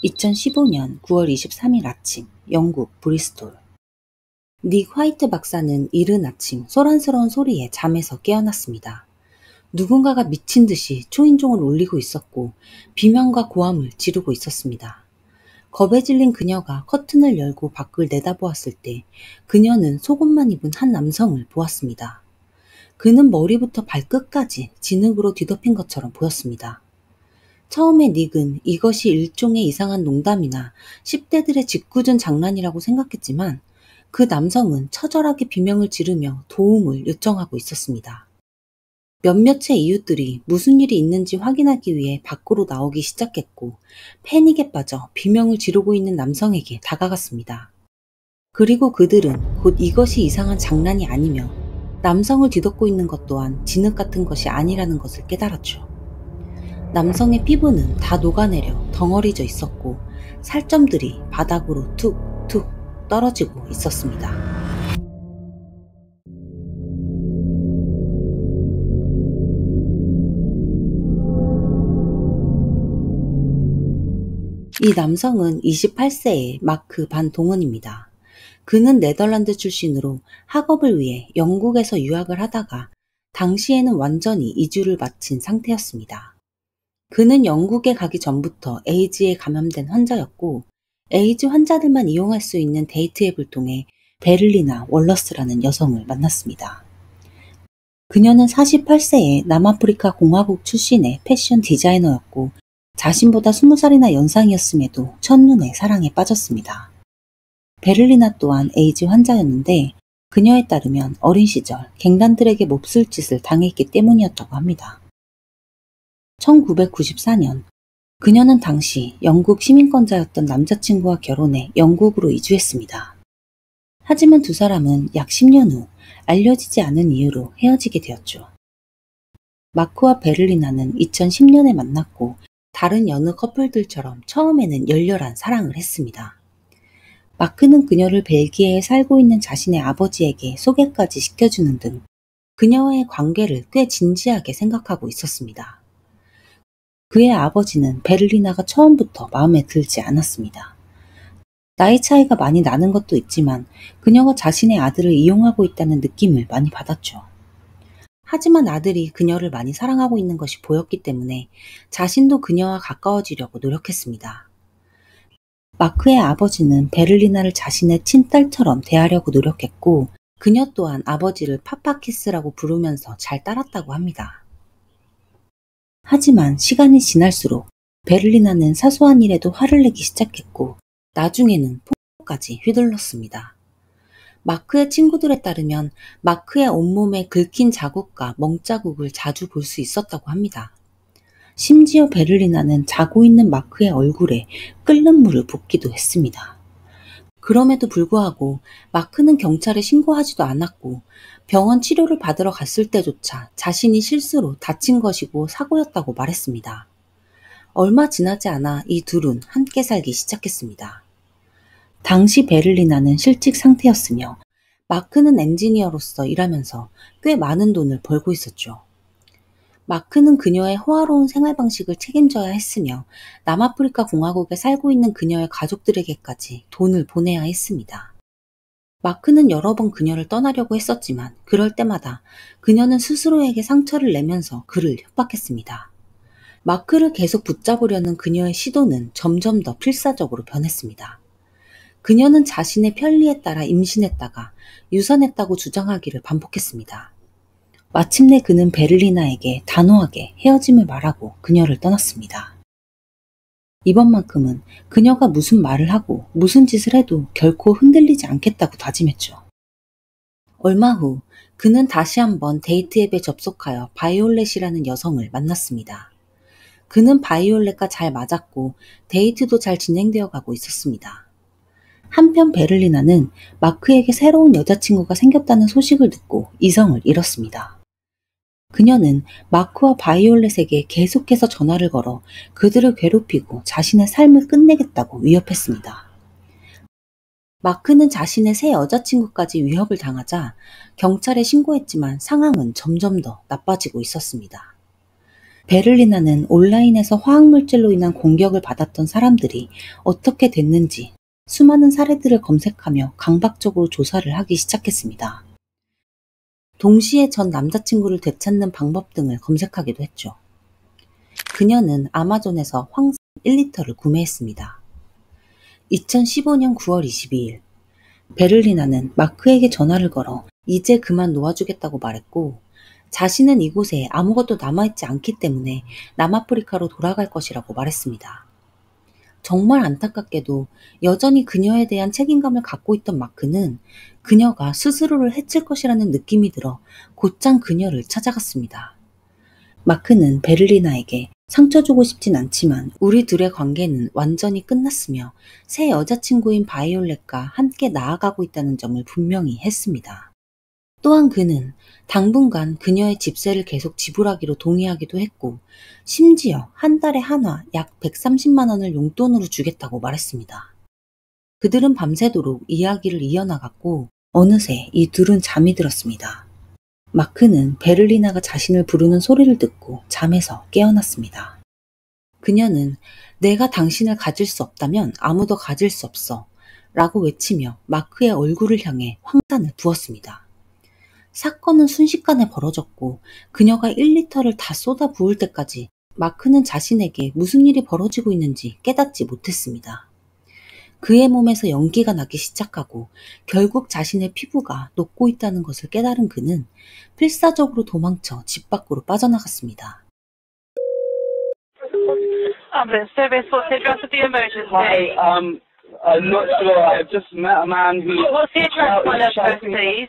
2015년 9월 23일 아침, 영국 브리스톨. 닉 화이트 박사는 이른 아침 소란스러운 소리에 잠에서 깨어났습니다. 누군가가 미친 듯이 초인종을 울리고 있었고 비명과 고함을 지르고 있었습니다. 겁에 질린 그녀가 커튼을 열고 밖을 내다보았을 때 그녀는 속옷만 입은 한 남성을 보았습니다. 그는 머리부터 발끝까지 진흙으로 뒤덮인 것처럼 보였습니다. 처음에 닉은 이것이 일종의 이상한 농담이나 10대들의 짓궂은 장난이라고 생각했지만 그 남성은 처절하게 비명을 지르며 도움을 요청하고 있었습니다. 몇몇의 이웃들이 무슨 일이 있는지 확인하기 위해 밖으로 나오기 시작했고 패닉에 빠져 비명을 지르고 있는 남성에게 다가갔습니다. 그리고 그들은 곧 이것이 이상한 장난이 아니며 남성을 뒤덮고 있는 것 또한 진흙 같은 것이 아니라는 것을 깨달았죠. 남성의 피부는 다 녹아내려 덩어리져 있었고 살점들이 바닥으로 툭툭 떨어지고 있었습니다. 이 남성은 28세의 마크 반 동은입니다. 그는 네덜란드 출신으로 학업을 위해 영국에서 유학을 하다가 당시에는 완전히 이주를 마친 상태였습니다. 그는 영국에 가기 전부터 에이즈에 감염된 환자였고 에이즈 환자들만 이용할 수 있는 데이트 앱을 통해 베를리나 월러스라는 여성을 만났습니다. 그녀는 48세의 남아프리카 공화국 출신의 패션 디자이너였고 자신보다 20살이나 연상이었음에도 첫눈에 사랑에 빠졌습니다. 베를리나 또한 에이즈 환자였는데 그녀에 따르면 어린 시절 갱단들에게 몹쓸 짓을 당했기 때문이었다고 합니다. 1994년 그녀는 당시 영국 시민권자였던 남자친구와 결혼해 영국으로 이주했습니다. 하지만 두 사람은 약 10년 후 알려지지 않은 이유로 헤어지게 되었죠. 마크와 베를리나는 2010년에 만났고 다른 여느 커플들처럼 처음에는 열렬한 사랑을 했습니다. 마크는 그녀를 벨기에에 살고 있는 자신의 아버지에게 소개까지 시켜주는 등 그녀와의 관계를 꽤 진지하게 생각하고 있었습니다. 그의 아버지는 베를리나가 처음부터 마음에 들지 않았습니다. 나이 차이가 많이 나는 것도 있지만 그녀가 자신의 아들을 이용하고 있다는 느낌을 많이 받았죠. 하지만 아들이 그녀를 많이 사랑하고 있는 것이 보였기 때문에 자신도 그녀와 가까워지려고 노력했습니다. 마크의 아버지는 베를리나를 자신의 친딸처럼 대하려고 노력했고 그녀 또한 아버지를 파파키스라고 부르면서 잘 따랐다고 합니다. 하지만 시간이 지날수록 베를리나는 사소한 일에도 화를 내기 시작했고 나중에는 폭력까지 휘둘렀습니다. 마크의 친구들에 따르면 마크의 온몸에 긁힌 자국과 멍자국을 자주 볼 수 있었다고 합니다. 심지어 베를리나는 자고 있는 마크의 얼굴에 끓는 물을 붓기도 했습니다. 그럼에도 불구하고 마크는 경찰에 신고하지도 않았고 병원 치료를 받으러 갔을 때조차 자신이 실수로 다친 것이고 사고였다고 말했습니다. 얼마 지나지 않아 이 둘은 함께 살기 시작했습니다. 당시 베를리나는 실직 상태였으며 마크는 엔지니어로서 일하면서 꽤 많은 돈을 벌고 있었죠. 마크는 그녀의 호화로운 생활 방식을 책임져야 했으며 남아프리카 공화국에 살고 있는 그녀의 가족들에게까지 돈을 보내야 했습니다. 마크는 여러 번 그녀를 떠나려고 했었지만 그럴 때마다 그녀는 스스로에게 상처를 내면서 그를 협박했습니다. 마크를 계속 붙잡으려는 그녀의 시도는 점점 더 필사적으로 변했습니다. 그녀는 자신의 편리에 따라 임신했다가 유산했다고 주장하기를 반복했습니다. 마침내 그는 베를리나에게 단호하게 헤어짐을 말하고 그녀를 떠났습니다. 이번만큼은 그녀가 무슨 말을 하고 무슨 짓을 해도 결코 흔들리지 않겠다고 다짐했죠. 얼마 후 그는 다시 한번 데이트 앱에 접속하여 바이올렛이라는 여성을 만났습니다. 그는 바이올렛과 잘 맞았고 데이트도 잘 진행되어 가고 있었습니다. 한편 베를리나는 마크에게 새로운 여자친구가 생겼다는 소식을 듣고 이성을 잃었습니다. 그녀는 마크와 바이올렛에게 계속해서 전화를 걸어 그들을 괴롭히고 자신의 삶을 끝내겠다고 위협했습니다. 마크는 자신의 새 여자친구까지 위협을 당하자 경찰에 신고했지만 상황은 점점 더 나빠지고 있었습니다. 베를리나는 온라인에서 화학물질로 인한 공격을 받았던 사람들이 어떻게 됐는지 수많은 사례들을 검색하며 강박적으로 조사를 하기 시작했습니다. 동시에 전 남자친구를 되찾는 방법 등을 검색하기도 했죠. 그녀는 아마존에서 황산 1리터를 구매했습니다. 2015년 9월 22일, 베를리나는 마크에게 전화를 걸어 이제 그만 놓아주겠다고 말했고, 자신은 이곳에 아무것도 남아있지 않기 때문에 남아프리카로 돌아갈 것이라고 말했습니다. 정말 안타깝게도 여전히 그녀에 대한 책임감을 갖고 있던 마크는 그녀가 스스로를 해칠 것이라는 느낌이 들어 곧장 그녀를 찾아갔습니다. 마크는 베를리나에게 상처 주고 싶진 않지만 우리 둘의 관계는 완전히 끝났으며 새 여자친구인 바이올렛과 함께 나아가고 있다는 점을 분명히 했습니다. 또한 그는 당분간 그녀의 집세를 계속 지불하기로 동의하기도 했고, 심지어 한 달에 한화 약 130만 원을 용돈으로 주겠다고 말했습니다. 그들은 밤새도록 이야기를 이어나갔고, 어느새 이 둘은 잠이 들었습니다. 마크는 베를리나가 자신을 부르는 소리를 듣고 잠에서 깨어났습니다. 그녀는 내가 당신을 가질 수 없다면 아무도 가질 수 없어 라고 외치며 마크의 얼굴을 향해 황산을 부었습니다. 사건은 순식간에 벌어졌고 그녀가 1리터를 다 쏟아 부을 때까지 마크는 자신에게 무슨 일이 벌어지고 있는지 깨닫지 못했습니다. 그의 몸에서 연기가 나기 시작하고 결국 자신의 피부가 녹고 있다는 것을 깨달은 그는 필사적으로 도망쳐 집 밖으로 빠져나갔습니다. Ambulance service, what's the address of the emergency? Hi, I'm not sure. I've just met a man who... What's the address, my love, first, please?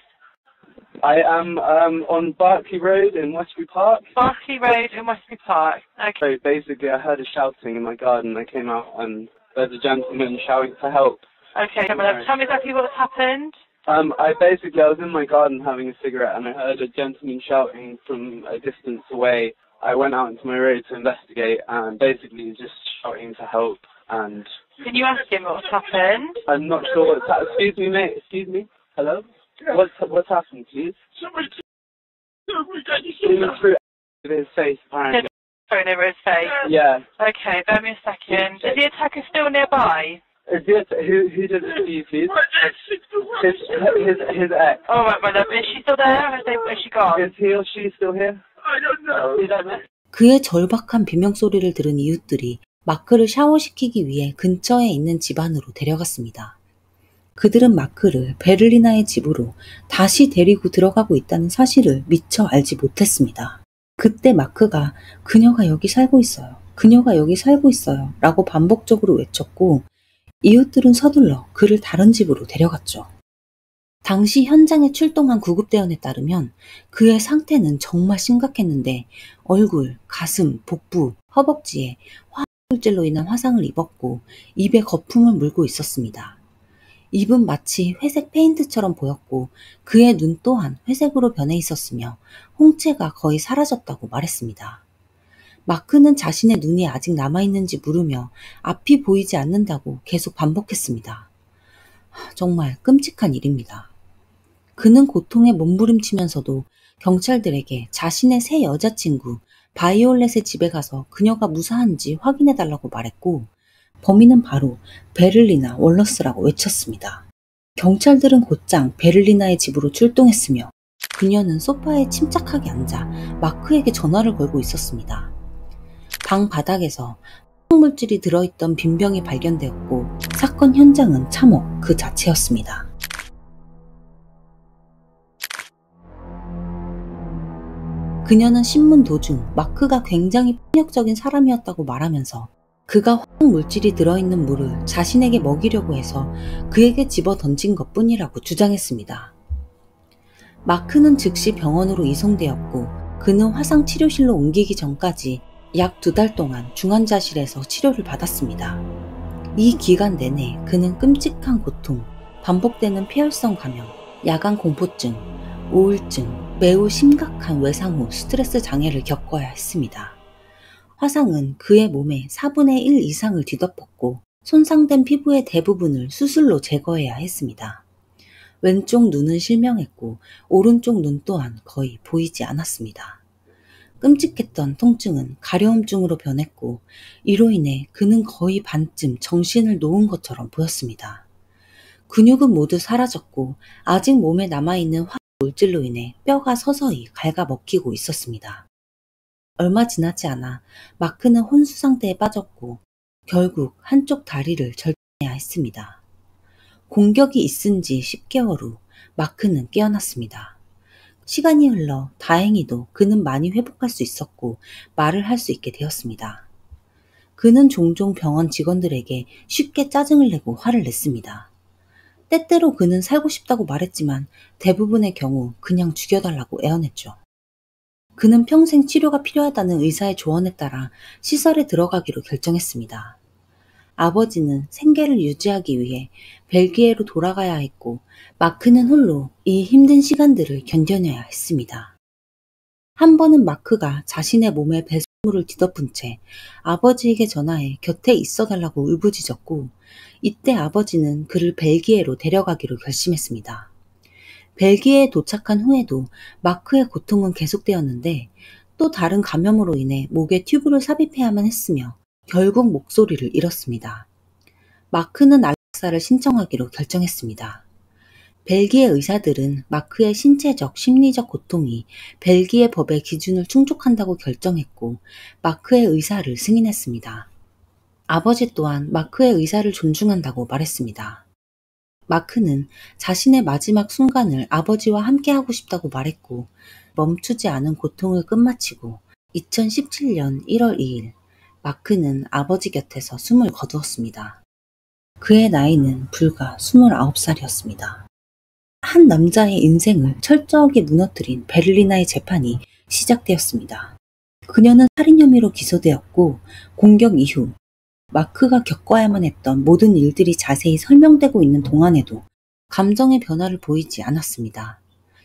I am on Berkeley Road in Westbury Park. Berkeley Road in Westbury Park. Okay. So basically I heard a shouting in my garden. I came out and there's a gentleman shouting for help. Okay, my love, tell me exactly what's happened. I was in my garden having a cigarette and I heard a gentleman shouting from a distance away. I went out into my road to investigate and basically he's just shouting for help and... Can you ask him what's happened? I'm not sure what's happened. Excuse me, mate. Excuse me. Hello? What's happened, please? Somebody through his face, apparently. Phone over his face? Yeah. Okay, bear me a second. Is the attacker still nearby? Who did it to you, please? His ex. All right, my love. Is she still there? Has she gone? Is he or she still here? I don't know. You don't know? 그의 절박한 비명소리를 들은 이웃들이 마크를 샤워시키기 위해 근처에 있는 집 안으로 데려갔습니다. 그들은 마크를 베를리나의 집으로 다시 데리고 들어가고 있다는 사실을 미처 알지 못했습니다. 그때 마크가 그녀가 여기 살고 있어요. 그녀가 여기 살고 있어요. 라고 반복적으로 외쳤고 이웃들은 서둘러 그를 다른 집으로 데려갔죠. 당시 현장에 출동한 구급대원에 따르면 그의 상태는 정말 심각했는데 얼굴, 가슴, 복부, 허벅지에 화학물질로 인한 화상을 입었고 입에 거품을 물고 있었습니다. 입은 마치 회색 페인트처럼 보였고 그의 눈 또한 회색으로 변해 있었으며 홍채가 거의 사라졌다고 말했습니다. 마크는 자신의 눈이 아직 남아있는지 물으며 앞이 보이지 않는다고 계속 반복했습니다. 정말 끔찍한 일입니다. 그는 고통에 몸부림치면서도 경찰들에게 자신의 새 여자친구 바이올렛의 집에 가서 그녀가 무사한지 확인해달라고 말했고 범인은 바로 베를리나 월러스라고 외쳤습니다. 경찰들은 곧장 베를리나의 집으로 출동했으며 그녀는 소파에 침착하게 앉아 마크에게 전화를 걸고 있었습니다. 방 바닥에서 화학물질이 들어있던 빈병이 발견되었고 사건 현장은 참혹 그 자체였습니다. 그녀는 신문 도중 마크가 굉장히 폭력적인 사람이었다고 말하면서 그가 화학물질이 들어있는 물을 자신에게 먹이려고 해서 그에게 집어 던진 것뿐이라고 주장했습니다. 마크는 즉시 병원으로 이송되었고 그는 화상치료실로 옮기기 전까지 약 2달 동안 중환자실에서 치료를 받았습니다. 이 기간 내내 그는 끔찍한 고통, 반복되는 폐혈성 감염, 야간 공포증, 우울증, 매우 심각한 외상 후 스트레스 장애를 겪어야 했습니다. 화상은 그의 몸의 4분의 1 이상을 뒤덮었고 손상된 피부의 대부분을 수술로 제거해야 했습니다. 왼쪽 눈은 실명했고 오른쪽 눈 또한 거의 보이지 않았습니다. 끔찍했던 통증은 가려움증으로 변했고 이로 인해 그는 거의 반쯤 정신을 놓은 것처럼 보였습니다. 근육은 모두 사라졌고 아직 몸에 남아있는 화학 물질로 인해 뼈가 서서히 갉아먹히고 있었습니다. 얼마 지나지 않아 마크는 혼수 상태에 빠졌고 결국 한쪽 다리를 절단해야 했습니다. 공격이 있은 지 10개월 후 마크는 깨어났습니다. 시간이 흘러 다행히도 그는 많이 회복할 수 있었고 말을 할 수 있게 되었습니다. 그는 종종 병원 직원들에게 쉽게 짜증을 내고 화를 냈습니다. 때때로 그는 살고 싶다고 말했지만 대부분의 경우 그냥 죽여달라고 애원했죠. 그는 평생 치료가 필요하다는 의사의 조언에 따라 시설에 들어가기로 결정했습니다. 아버지는 생계를 유지하기 위해 벨기에로 돌아가야 했고 마크는 홀로 이 힘든 시간들을 견뎌내야 했습니다. 한 번은 마크가 자신의 몸에 배설물을 뒤덮은 채 아버지에게 전화해 곁에 있어달라고 울부짖었고 이때 아버지는 그를 벨기에로 데려가기로 결심했습니다. 벨기에에 도착한 후에도 마크의 고통은 계속되었는데 또 다른 감염으로 인해 목에 튜브를 삽입해야만 했으며 결국 목소리를 잃었습니다. 마크는 안락사를 신청하기로 결정했습니다. 벨기에 의사들은 마크의 신체적, 심리적 고통이 벨기에 법의 기준을 충족한다고 결정했고 마크의 의사를 승인했습니다. 아버지 또한 마크의 의사를 존중한다고 말했습니다. 마크는 자신의 마지막 순간을 아버지와 함께하고 싶다고 말했고 멈추지 않은 고통을 끝마치고 2017년 1월 2일 마크는 아버지 곁에서 숨을 거두었습니다. 그의 나이는 불과 29살이었습니다. 한 남자의 인생을 철저하게 무너뜨린 베를리나의 재판이 시작되었습니다. 그녀는 살인 혐의로 기소되었고 공격 이후 마크가 겪어야만 했던 모든 일들이 자세히 설명되고 있는 동안에도 감정의 변화를 보이지 않았습니다.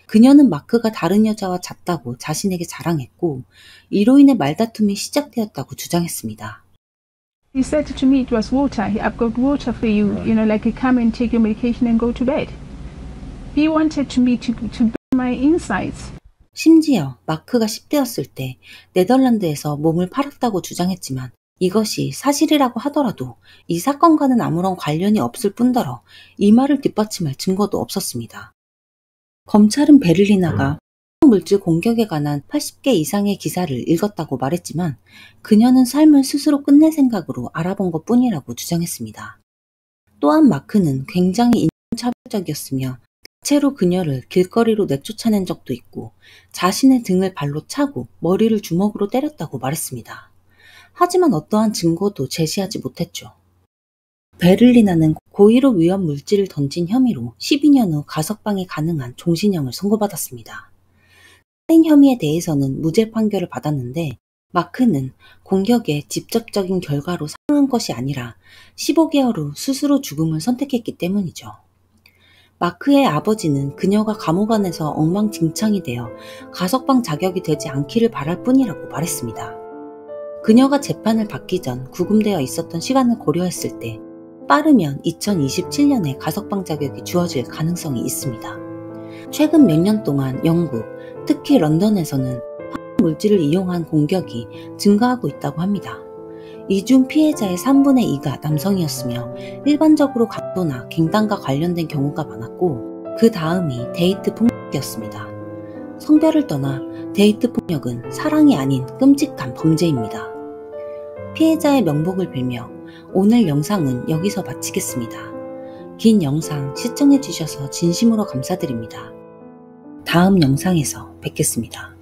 그녀는 마크가 다른 여자와 잤다고 자신에게 자랑했고 이로 인해 말다툼이 시작되었다고 주장했습니다. He said to me it was water. I've got water for you. You know, like come and take your medication and go to bed. He wanted me to burn my insides. 심지어 마크가 10대였을 때 네덜란드에서 몸을 팔았다고 주장했지만 이것이 사실이라고 하더라도 이 사건과는 아무런 관련이 없을 뿐더러 이 말을 뒷받침할 증거도 없었습니다. 검찰은 베를리나가 물질 공격에 관한 80개 이상의 기사를 읽었다고 말했지만 그녀는 삶을 스스로 끝낼 생각으로 알아본 것 뿐이라고 주장했습니다. 또한 마크는 굉장히 인종차별적이었으며 대체로 그녀를 길거리로 내쫓아낸 적도 있고 자신의 등을 발로 차고 머리를 주먹으로 때렸다고 말했습니다. 하지만 어떠한 증거도 제시하지 못했죠. 베를리나는 고의로 위험 물질을 던진 혐의로 12년 후 가석방이 가능한 종신형을 선고받았습니다. 살인 혐의에 대해서는 무죄 판결을 받았는데 마크는 공격의 직접적인 결과로 사망한 것이 아니라 15개월 후 스스로 죽음을 선택했기 때문이죠. 마크의 아버지는 그녀가 감옥 안에서 엉망진창이 되어 가석방 자격이 되지 않기를 바랄 뿐이라고 말했습니다. 그녀가 재판을 받기 전 구금되어 있었던 시간을 고려했을 때 빠르면 2027년에 가석방 자격이 주어질 가능성이 있습니다. 최근 몇 년 동안 영국, 특히 런던에서는 화학 물질을 이용한 공격이 증가하고 있다고 합니다. 이 중 피해자의 3분의 2가 남성이었으며 일반적으로 강도나 갱단과 관련된 경우가 많았고 그 다음이 데이트 폭력이었습니다. 성별을 떠나 데이트 폭력은 사랑이 아닌 끔찍한 범죄입니다. 피해자의 명복을 빌며 오늘 영상은 여기서 마치겠습니다. 긴 영상 시청해주셔서 진심으로 감사드립니다. 다음 영상에서 뵙겠습니다.